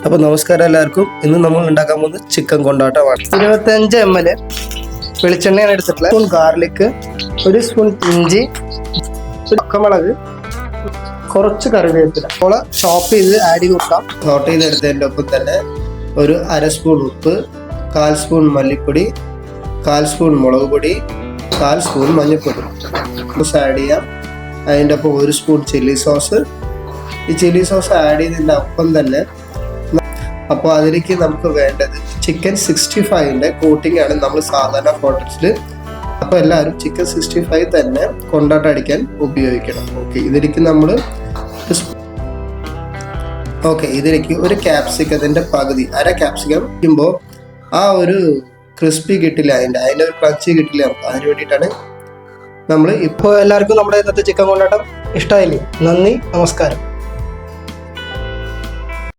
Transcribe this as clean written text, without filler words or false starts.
അപ്പോൾ നമസ്കാരം എല്ലാവർക്കും. ഇന്ന് നമ്മൾ ഉണ്ടാക്കാൻ പോകുന്നത് ചിക്കൻ കൊണ്ടാട്ടമാണ്. 25 ml വെളിച്ചെണ്ണയാണ് എടുത്തിട്ടുള്ളത്. സ്പൂൺ ഗാർലിക്, 1 സ്പൂൺ ഇഞ്ചി, ഒരു പച്ചമുളക്, കുറച്ച് കറിവേപ്പില അപ്പോൾ ചോപ്പ് ചെയ്ത് ആഡ് ചെയ്ത് കൊടുക്കാം. ചോട്ട് ചെയ്തെടുത്തതിൻ്റെ ഒപ്പം തന്നെ ഒരു 1/2 സ്പൂൺ ഉപ്പ്, 1/4 സ്പൂൺ മല്ലിപ്പൊടി, 1/4 സ്പൂൺ മുളക് പൊടി, 1/4 സ്പൂൺ മഞ്ഞൾപ്പൊടി ആഡ് ചെയ്യാം. അതിൻ്റെ ഒപ്പം 1 സ്പൂൺ ചില്ലി സോസ്. ഈ ചില്ലി സോസ് ആഡ് ചെയ്തതിൻ്റെ ഒപ്പം തന്നെ അപ്പോൾ അതിലേക്ക് നമുക്ക് വേണ്ടത് ചിക്കൻ 65ൻ്റെ കോട്ടിംഗ് ആണ് നമ്മൾ സാധാരണ ഹോട്ടൽസിൽ. അപ്പോൾ എല്ലാവരും ചിക്കൻ 65 തന്നെ കൊണ്ടാട്ടം അടിക്കാൻ ഉപയോഗിക്കണം. ഇതിലേക്ക് നമ്മൾ ഇതിലേക്ക് ഒരു ക്യാപ്സിക്കത്തിൻ്റെ പകുതി, 1/2 ക്യാപ്സിക്കം വയ്ക്കുമ്പോൾ ആ ഒരു ക്രിസ്പി കിട്ടില്ല, അതിൻ്റെ ഒരു ക്രഞ്ചി കിട്ടില്ല. നമുക്ക് അതിന് വേണ്ടിയിട്ടാണ് നമ്മൾ. ഇപ്പോൾ എല്ലാവർക്കും നമ്മുടെ ഇന്നത്തെ ചിക്കൻ കൊണ്ടാട്ടം ഇഷ്ടമായില്ലേ? നന്ദി, നമസ്കാരം.